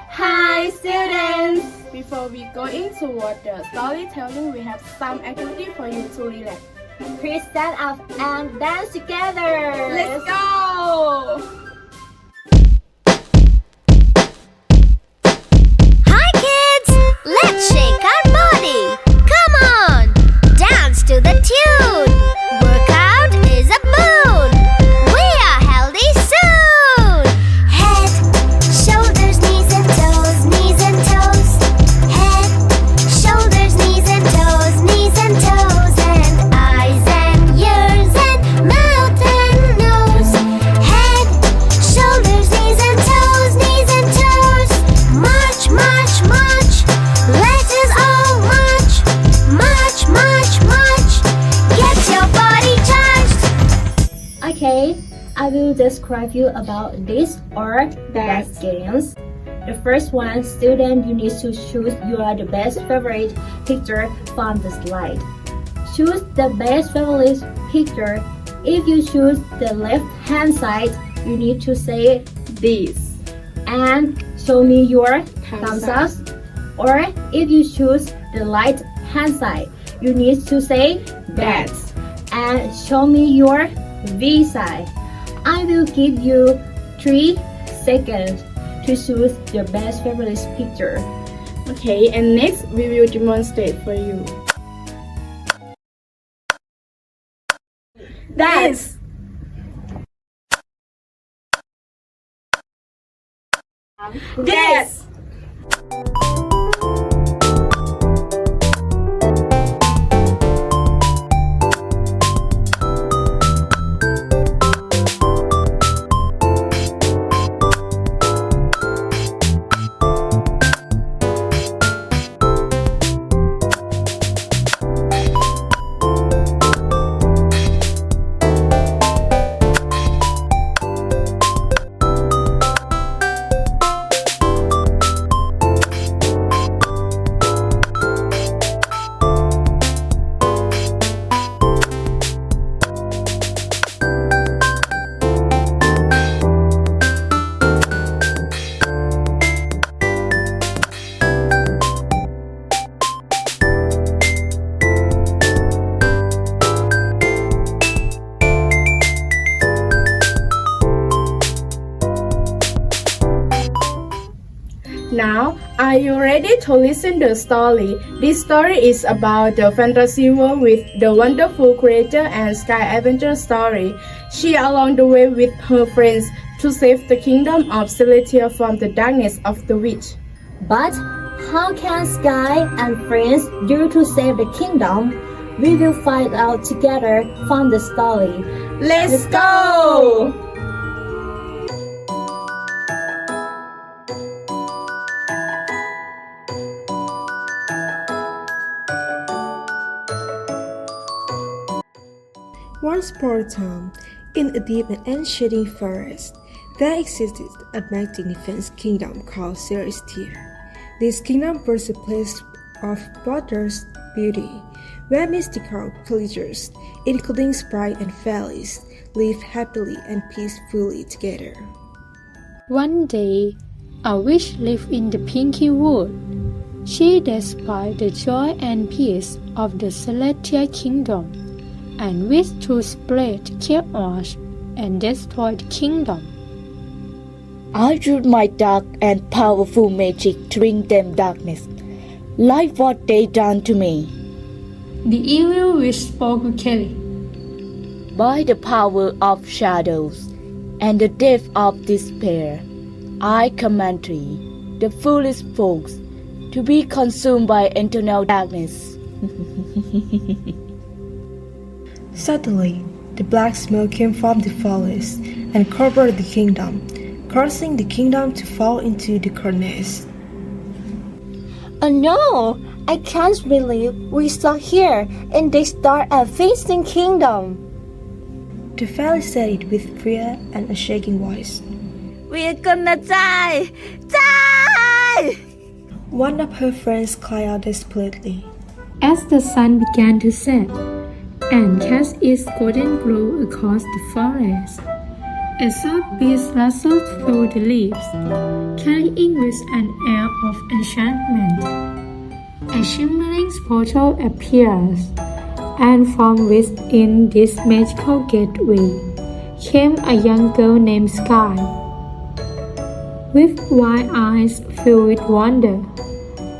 Hi students! Before we go into the storytelling, we have some activity for you to relax. Please stand up and dance together. Let's go! Hi kids! Let's shake our body! Come on! Dance to the tune! Workout is a boon! We are healthy soon! Head, shoulders, knees and toes, knees and toes. Head, shoulders, knees and toes, knees and toes. And eyes and ears and mouth and nose. Head, shoulders, knees and toes, knees and toes. March, march, march. Let us all march. March, march, march. Get your body charged. Okay, I will describe you about this or that games. The first one, student, you need to choose your the best favorite picture from the slide. Choose the best favorite picture. If you choose the left hand side, you need to say this and show me your thumbs up. Or if you choose the right hand side, you need to say that and show me your V side. I will give you 3 seconds to choose your best favorite picture. Okay, and next we will demonstrate for you. Dance! Dance! Now, are you ready to listen the story? This story is about the fantasy world with the wonderful creature and sky adventure story. She along the way with her friends to save the kingdom of Celestia from the darkness of the witch. But how can Sky and friends do to save the kingdom? We will find out together from the story. Let's go! Once upon a time, in a deep and enchanting forest, there existed a magnificent kingdom called Celestia. This kingdom was a place of wondrous beauty, where mystical creatures, including sprites and fairies, live happily and peacefully together. One day, a witch lived in the Pinky Wood. She despised the joy and peace of the Celestial Kingdom and wished to spread chaos and destroy the kingdom. I use my dark and powerful magic to bring them darkness, like what they done to me. The evil witch spoke quickly. By the power of shadows and the depth of despair, I command thee, the foolish folks, to be consumed by eternal darkness. Suddenly, the black smoke came from the forest and covered the kingdom, causing the kingdom to fall into the darkness. Oh no! I can't believe we're stuck here in this dark and facing kingdom. The fairy said it with fear and a shaking voice. We're gonna die! Die! One of her friends cried out desperately. As the sun began to set, and cast its golden glow across the forest, the witch, who was standing in the middle of the forest, cried out, "Save us! Save us!" 'One of her friends cried out desperately. As the sun began to set, and cast its golden glow across the forest, the witch, who was standing in the middle of the forest, cried out, "Save us! A soft breeze rustled through the leaves, carrying with an air of enchantment. A shimmering portal appears, and from within this magical gateway came a young girl named Sky. With wide eyes filled with wonder,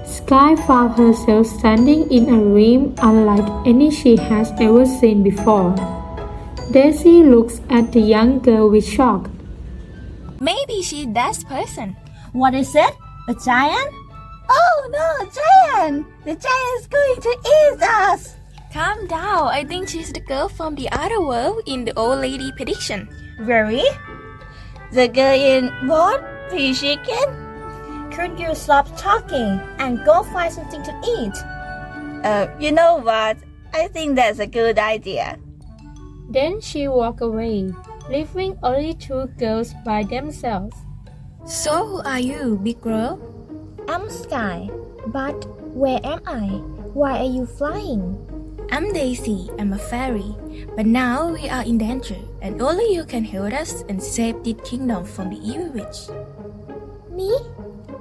Sky found herself standing in a room unlike any she has ever seen before. Daisy looks at the young girl with shock. Maybe she's that person. What is it? A giant? Oh no, giant! The giant is going to eat us! Calm down. I think she's the girl from the other world in the old lady prediction. Really? The girl in what? Fish chicken? Could you stop talking and go find something to eat? You know what? I think that's a good idea. Then she walked away, leaving only two girls by themselves. So who are you, big girl? I'm Sky, but where am I? Why are you flying? I'm Daisy. I'm a fairy. But now we are in danger, and only you can help us and save this kingdom from the evil witch. Me?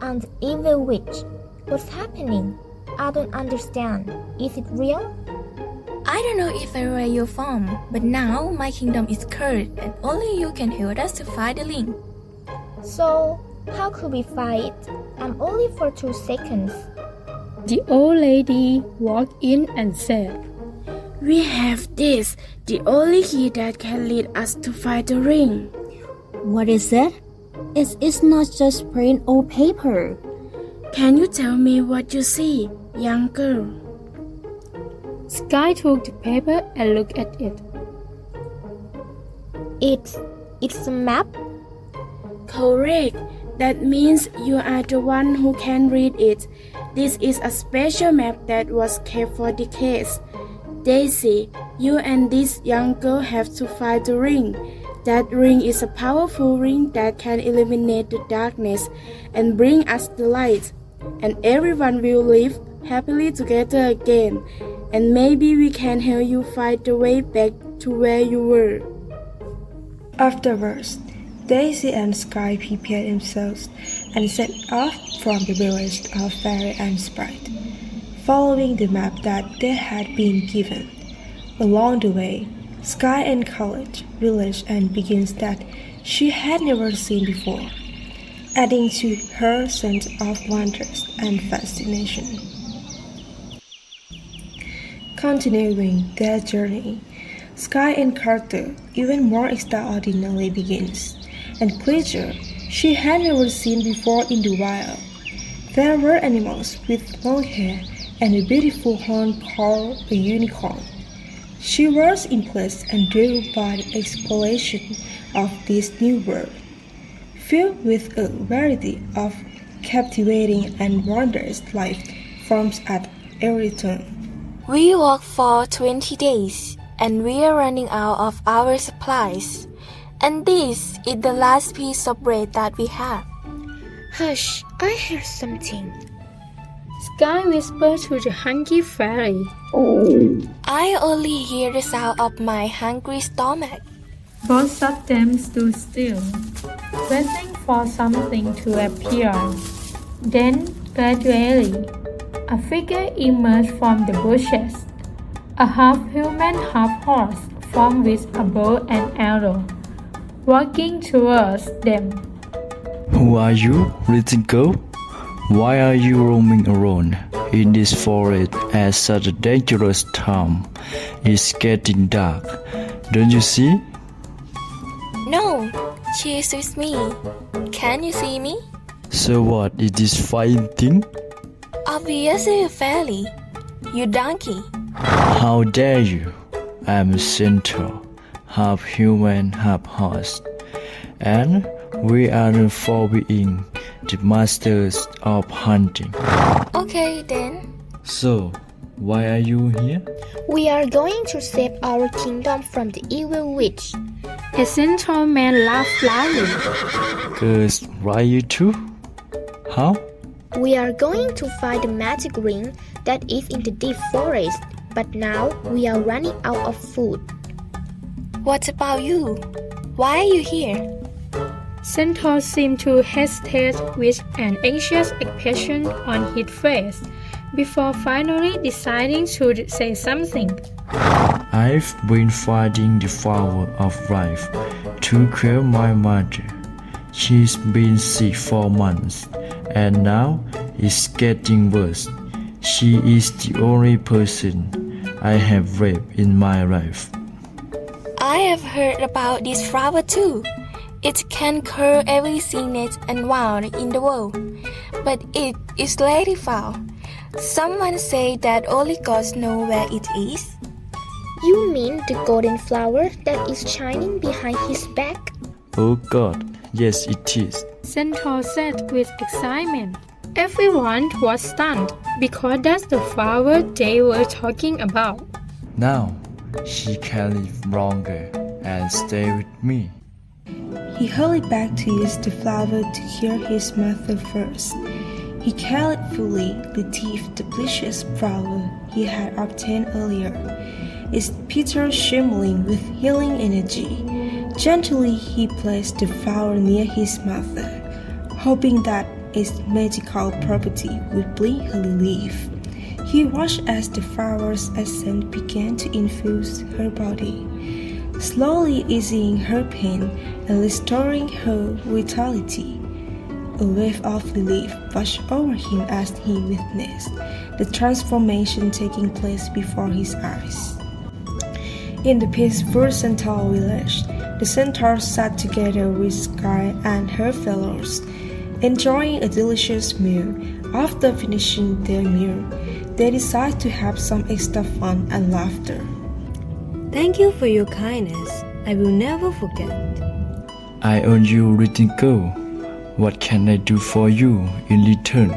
And the evil witch? What's happening? I don't understand. Is it real? I don't know if I read your form, but now my kingdom is cursed, and only you can help us to find the link. So, how could we fight? I'm only for 2 seconds. The old lady walked in and said, We have this, the only key that can lead us to find the ring. What is it? It's not just plain old paper. Can you tell me what you see, young girl? Sky took the paper and looked at it. It's a map? Correct. That means you are the one who can read it. This is a special map that was kept for decades. Daisy, you and this young girl have to find the ring. That ring is a powerful ring that can eliminate the darkness and bring us the light. And everyone will live happily together again. And maybe we can help you find the way back to where you were. Afterwards, Daisy and Sky prepared themselves and set off from the village of Fairy and Sprite, following the map that they had been given. Along the way, Sky encountered villages and beginnings that she had never seen before, adding to her sense of wonder and fascination. Continuing their journey, Sky encountered even more extraordinary beginnings and creatures she had never seen before in the wild. There were animals with long hair and a beautiful horn called a unicorn. She was impressed and thrilled by the exploration of this new world, filled with a variety of captivating and wondrous life forms at every turn. We walked for 20 days, and we are running out of our supplies. And this is the last piece of bread that we have. Hush, I hear something. Sky whispered to the hungry fairy. I only hear the sound of my hungry stomach. Both of them stood still, waiting for something to appear. Then, gradually, a figure emerged from the bushes, a half-human, half-horse, formed with a bow and arrow, walking towards them. Who are you, little girl? Why are you roaming around in this forest at such a dangerous time? It's getting dark. Don't you see? No, she is with me. Can you see me? So what is this fine thing? Obviously a fairy. You donkey. How dare you? I'm a Centaur, half human, half horse. And we are the four beings, the masters of hunting. Okay then. So, why are you here? We are going to save our kingdom from the evil witch. A centaur man laughed loudly. Girls, why you too? How? We are going to find the magic ring that is in the deep forest, but now we are running out of food. What about you? Why are you here? Centaur seemed to hesitate with an anxious expression on his face before finally deciding to say something. I've been finding the flower of life to cure my mother. She's been sick for months, and now it's getting worse. She is the only person I have read in my life. I have heard about this flower too. It can cure every sickness and wound in the world, but it is rarely found. Someone say that only God knows where it is. You mean the golden flower that is shining behind his back? Oh God, yes it is. Centaur said with excitement. Everyone was stunned because that's the flower they were talking about. Now she can live longer and stay with me. He hurried back to use the flower to cure his mother first. He carefully retrieved the precious flower he had obtained earlier, its petals shimmering with healing energy. Gently he placed the flower near his mother, hoping that its magical property would bring her relief. He watched as the flower's essence began to infuse her body, slowly easing her pain and restoring her vitality. A wave of relief washed over him as he witnessed the transformation taking place before his eyes. In the peaceful Centaur village, the centaurs sat together with Sky and her fellows, enjoying a delicious meal. After finishing their meal, they decided to have some extra fun and laughter. Thank you for your kindness. I will never forget. I owe you, little girl. What can I do for you in return?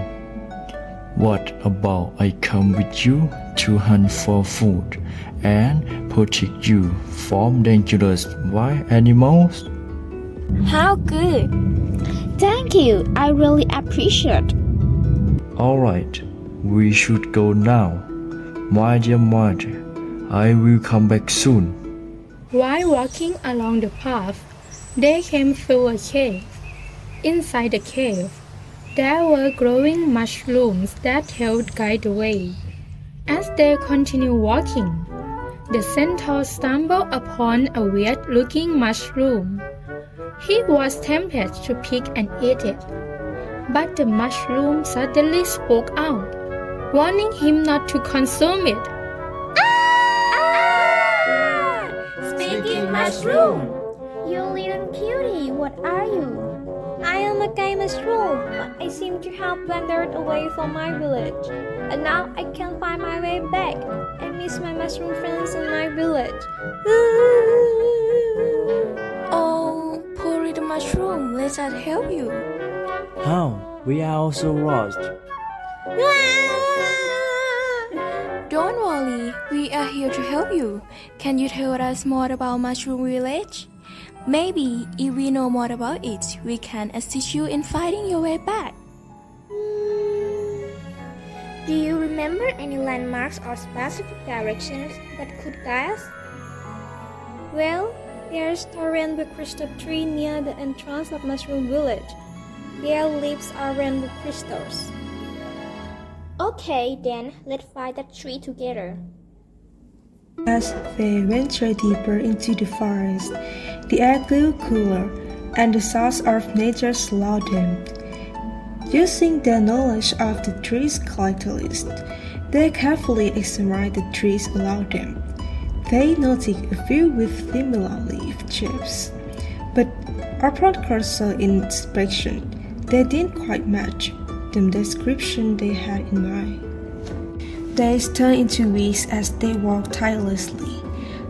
What about I come with you to hunt for food and protect you from dangerous wild animals? How good! Thank you, I really appreciate. Alright, we should go now. My dear mother, I will come back soon. While walking along the path, they came through a cave. Inside the cave, there were glowing mushrooms that helped guide the way. As they continued walking, the centaur stumbled upon a weird-looking mushroom. He was tempted to pick and eat it, but the mushroom suddenly spoke out, warning him not to consume it. Speaking mushroom! You little cutie, what are you? I am a gay mushroom, but I seem to have wandered away from my village, and now I can't find my way back. I miss my mushroom friends in my village. Oh, poor little mushroom, let us help you. How? We are also lost. Don't worry, we are here to help you. Can you tell us more about Mushroom Village? Maybe if we know more about it, we can assist you in finding your way back. Do you remember any landmarks or specific directions that could guide us? Well, there's a rainbow crystal tree near the entrance of Mushroom Village. Their leaves are rainbow crystals. Okay, then let's find that tree together. As they ventured deeper into the forest, the air grew cooler, and the sounds of nature slowed them. Using their knowledge of the trees' characteristics, they carefully examined the trees around them. They noted a few with similar leaf shapes, but upon closer inspection, they didn't quite match the description they had in mind. Days turned into weeks as they walked tirelessly.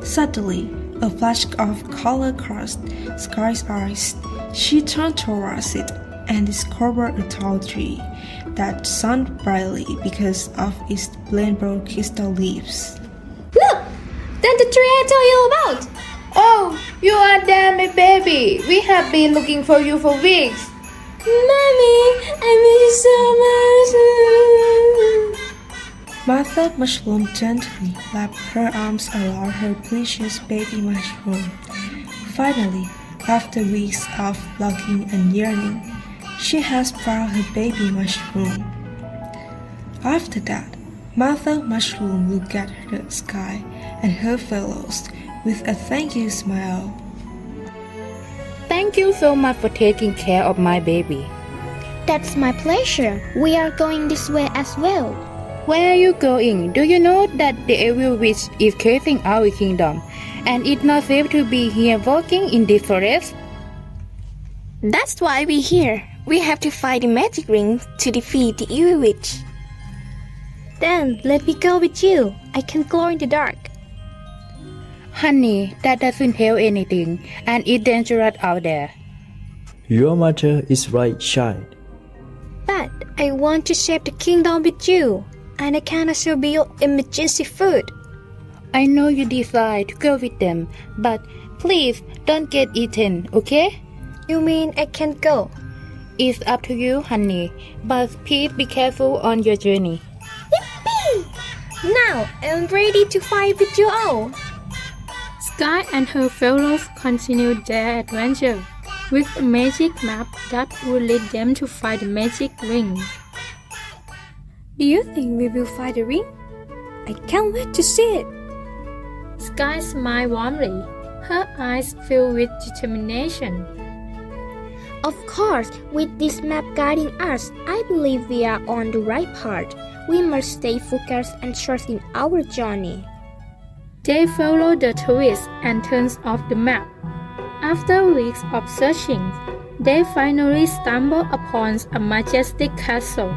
Suddenly, a flash of color crossed Sky's eyes. She turned towards it and discovered a tall tree that shone brightly because of its rainbow crystal leaves. Look! That's the tree I told you about! Oh, you are there, my baby. We have been looking for you for weeks. Mommy, I miss you so much! Mother Mushroom gently wrapped her arms around her precious baby mushroom. Finally, After weeks of longing and yearning, she has found her baby mushroom. After that, Mother Mushroom looked at the sky and her fellows with a thank you smile. Thank you so much for taking care of my baby. That's my pleasure. We are going this way as well. Where are you going? Do you know that the evil witch is chasing our kingdom, and it's not safe to be here walking in this forest? That's why we're here. We have to find the magic ring to defeat the evil witch. Then let me go with you. I can glow in the dark. Honey, that doesn't help anything, and it's dangerous out there. Your mother is right, child. But I want to save the kingdom with you, and I can also be your emergency food. I know you decide to go with them, but please don't get eaten, okay? You mean I can't go? It's up to you, honey, but please be careful on your journey. Yippee! Now I'm ready to fight with you all. Sky and her fellows continued their adventure with a magic map that would lead them to find the magic ring. Do you think we will find the ring? I can't wait to see it. Sky smiled warmly, her eyes filled with determination. Of course, with this map guiding us, I believe we are on the right path. We must stay focused and trust in our journey. They followed the twists and turns of the map. After weeks of searching, they finally stumbled upon a majestic castle.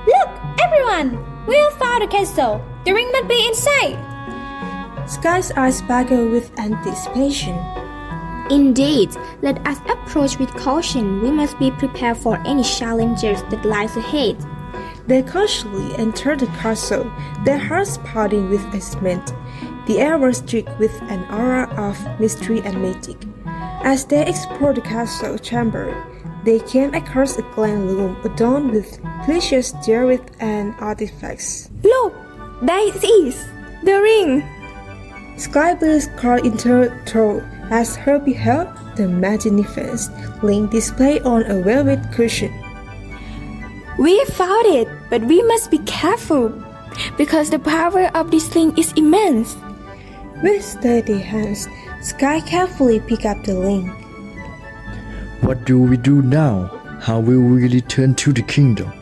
Look, everyone! We have found a castle. The ring must be inside. Sky's eyes sparkle with anticipation. Indeed, let us approach with caution. We must be prepared for any challenges that lies ahead. They cautiously entered the castle, their hearts pounding with excitement. The air was streaked with an aura of mystery and magic. As they explored the castle chamber, they came across a grand room adorned with precious jewelry and artifacts. Look, there it is, the ring. Sky burst caught into her throat as her beheld the magnificent ring displayed on a velvet cushion. We found it, but we must be careful because the power of this ring is immense. With steady hands, Sky carefully picked up the ring. What do we do now? How will we return to the kingdom?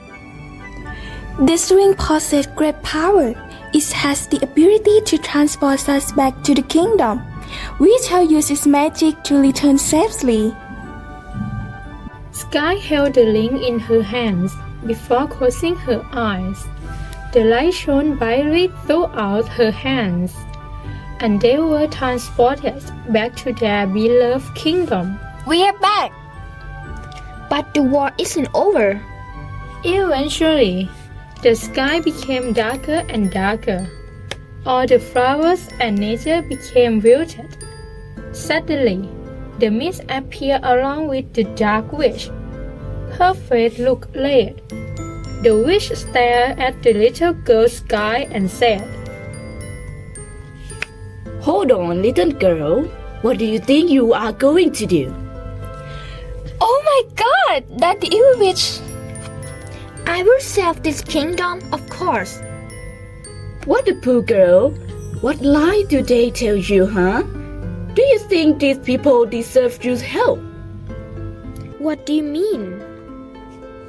This ring possesses great power. It has the ability to transport us back to the kingdom. We shall use its magic to return safely. Sky held the ring in her hands before closing her eyes. The light shone brightly throughout her hands, and they were transported back to their beloved kingdom. We are back! But the war isn't over. Eventually, the sky became darker and darker. All the flowers and nature became wilted. Suddenly, the mist appeared along with the dark witch. Her face looked red. The witch stared at the little girl's sky and said, Hold on, little girl. What do you think you are going to do? Oh my god, that's the evil witch! I will save this kingdom, of course. What a poor girl. What lie do they tell you, huh? Do you think these people deserve your help? What do you mean?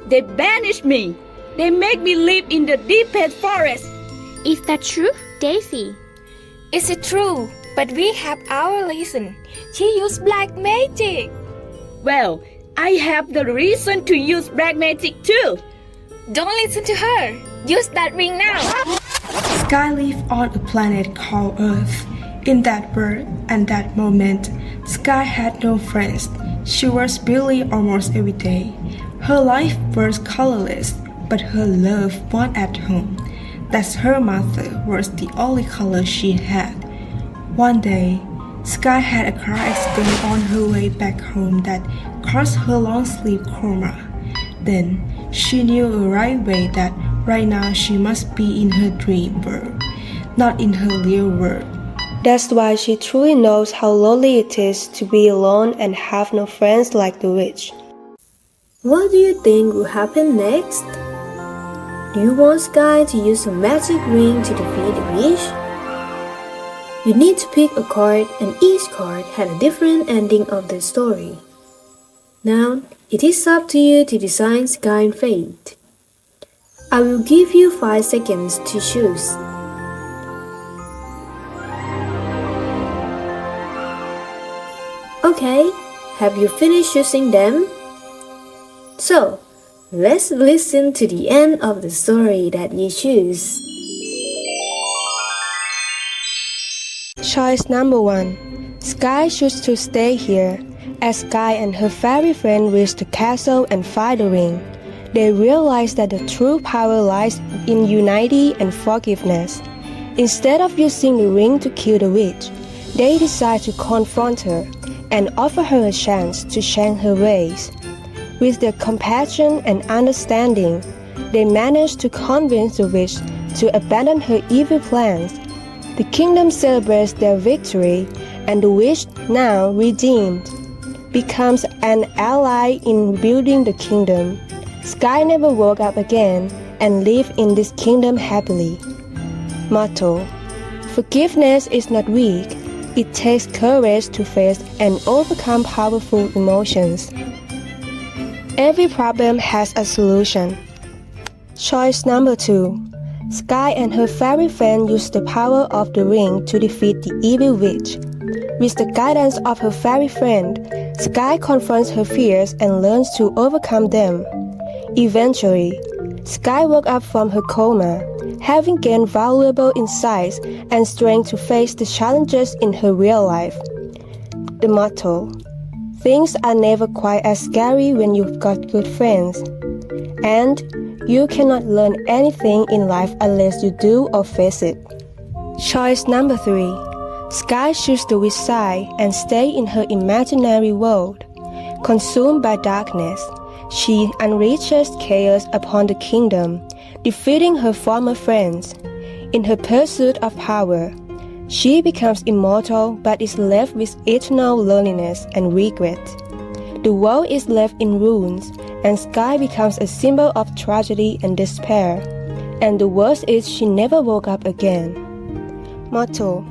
They banished me. They make me live in the deepest forest. Is that true, Daisy? Is it true? But we have our reason. She used black magic. Well, I have the reason to use black magic too. Don't listen to her. Use that ring now. Sky lived on a planet called Earth. In that birth and that moment, Sky had no friends. She was busy almost every day. Her life was colorless, but her love won at home. That's her mother was the only color she had. One day, Sky had a car accident on her way back home that caused her long-sleep coma. Then, she knew right away that right now she must be in her dream world, not in her real world. That's why she truly knows how lonely it is to be alone and have no friends like the witch. What do you think will happen next? Do you want Sky to use a magic ring to defeat the witch? You need to pick a card, and each card had a different ending of the story. Now, it is up to you to decide Sky's fate. I will give you 5 seconds to choose. Okay, have you finished choosing them? So, let's listen to the end of the story that you choose. Choice number 1. Sky chose to stay here. As Sky and her fairy friend reach the castle and find the ring, they realize that the true power lies in unity and forgiveness. Instead of using the ring to kill the witch, they decide to confront her and offer her a chance to change her ways. With their compassion and understanding, they manage to convince the witch to abandon her evil plans. The kingdom celebrates their victory, and the witch, now redeemed, becomes an ally in building the kingdom. Sky never woke up again and lived in this kingdom happily. Motto: Forgiveness is not weak. It takes courage to face and overcome powerful emotions. Every problem has a solution. Choice number 2. Sky and her fairy friend use the power of the ring to defeat the evil witch. With the guidance of her fairy friend, Sky confronts her fears and learns to overcome them. Eventually, Sky woke up from her coma, having gained valuable insights and strength to face the challenges in her real life. The motto: Things are never quite as scary when you've got good friends. And you cannot learn anything in life unless you do or face it. Choice number 3. Sky chooses the witch side and stay in her imaginary world. Consumed by darkness, she unleashes chaos upon the kingdom, defeating her former friends. In her pursuit of power, she becomes immortal but is left with eternal loneliness and regret. The world is left in ruins, and Sky becomes a symbol of tragedy and despair. And the worst is she never woke up again. Motto: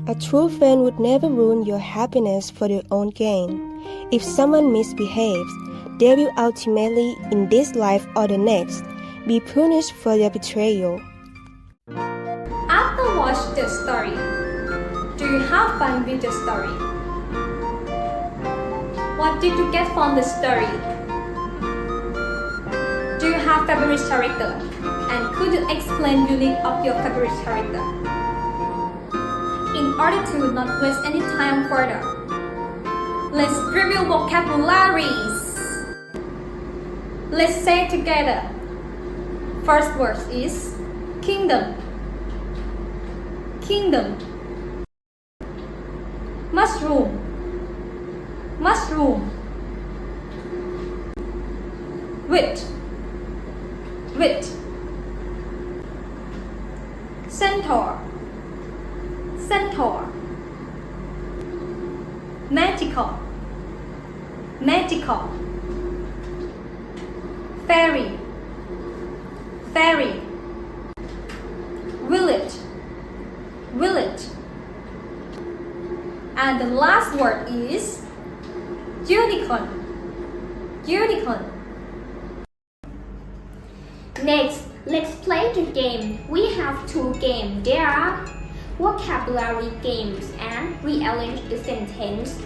A true friend would never ruin your happiness for their own gain. If someone misbehaves, they will ultimately, in this life or the next, be punished for their betrayal. After watching the story, do you have fun with the story? What did you get from the story? Do you have favorite character? And could you explain the unique of your favorite character? In order to not waste any time further, let's review vocabularies. Let's say together. First word is kingdom. Kingdom. Mushroom. Mushroom. Witch. Witch. Centaur. Centaur. Magical. Magical. Fairy. Fairy. Village. Village. And the last word is unicorn. Unicorn. Next, let's play the game. We have two games. There are vocabulary games and rearrange the sentence.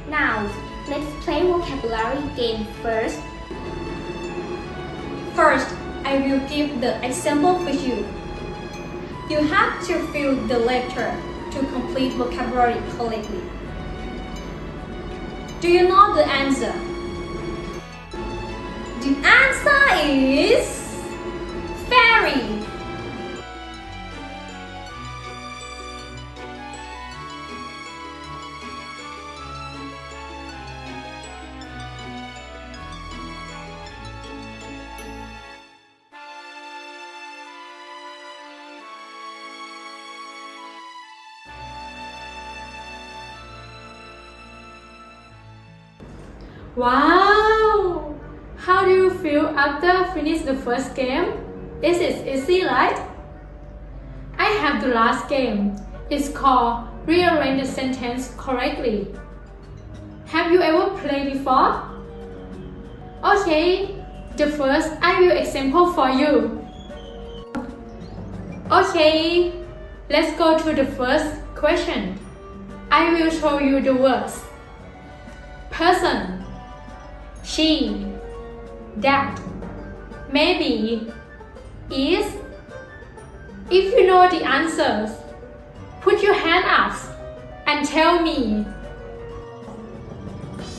Now, let's play vocabulary game first. First, I will give the example for you. You have to fill the letter to complete vocabulary correctly. Do you know the answer? The answer is fairy. Wow! How do you feel after finish the first game? This is easy, right? I have the last game. It's called Rearrange the Sentence Correctly. Have you ever played before? Okay, the first I will example for you. Okay, let's go to the first question. I will show you the words. Person, she, that, maybe, is. If you know the answers, put your hand up and tell me.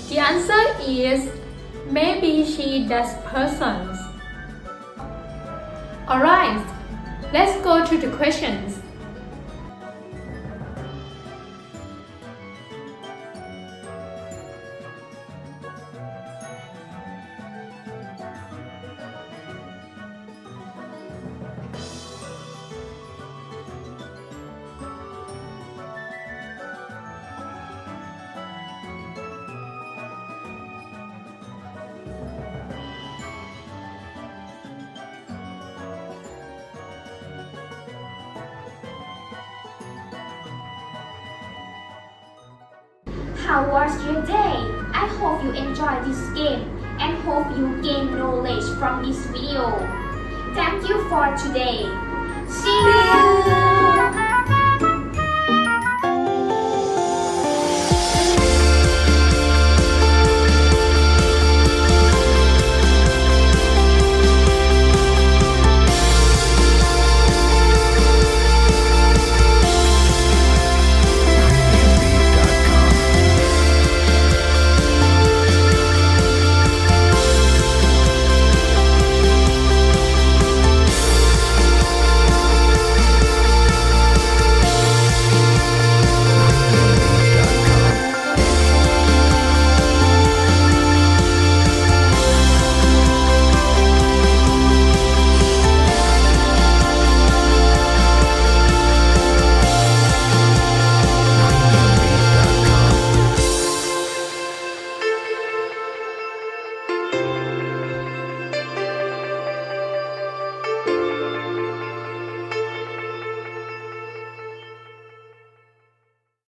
The answer is maybe she does persons. Alright, let's go to the questions. How was your day? I hope you enjoyed this game and hope you gain knowledge from this video. Thank you for today. See you!